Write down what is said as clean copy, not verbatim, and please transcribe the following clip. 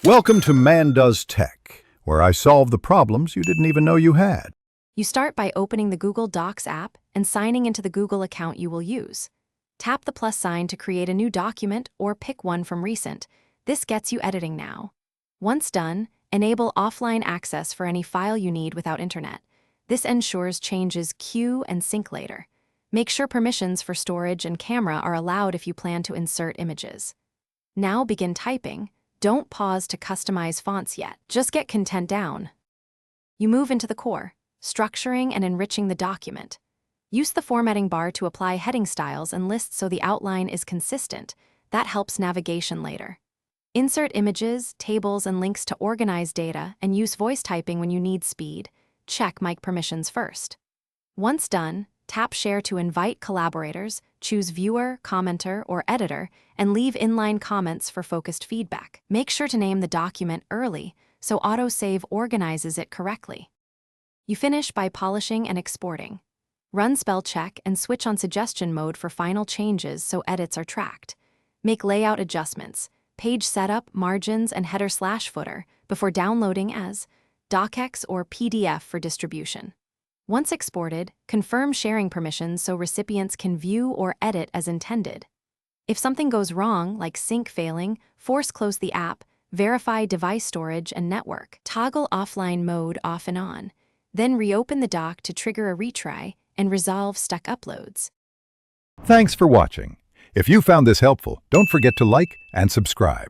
Welcome to Man Does Tech, where I solve the problems you didn't even know you had. You start by opening the Google Docs app and signing into the Google account you will use. Tap the plus sign to create a new document or pick one from recent. This gets you editing now. Once done, enable offline access for any file you need without internet. This ensures changes queue and sync later. Make sure permissions for storage and camera are allowed if you plan to insert images. Now begin typing. Don't pause to customize fonts yet. Just get content down. You move into the core, structuring and enriching the document. Use the formatting bar to apply heading styles and lists so the outline is consistent. That helps navigation later. Insert images, tables, and links to organize data and use voice typing when you need speed. Check mic permissions first. Once done, tap Share to invite collaborators, choose Viewer, Commenter, or Editor, and leave inline comments for focused feedback. Make sure to name the document early so autosave organizes it correctly. You finish by polishing and exporting. Run spell check and switch on suggestion mode for final changes so edits are tracked. Make layout adjustments, page setup, margins, and header/footer before downloading as docx or PDF for distribution. Once exported, confirm sharing permissions so recipients can view or edit as intended. If something goes wrong, like sync failing, force close the app, verify device storage and network. Toggle offline mode off and on. Then reopen the dock to trigger a retry and resolve stuck uploads. Thanks for watching. If you found this helpful, don't forget to like and subscribe.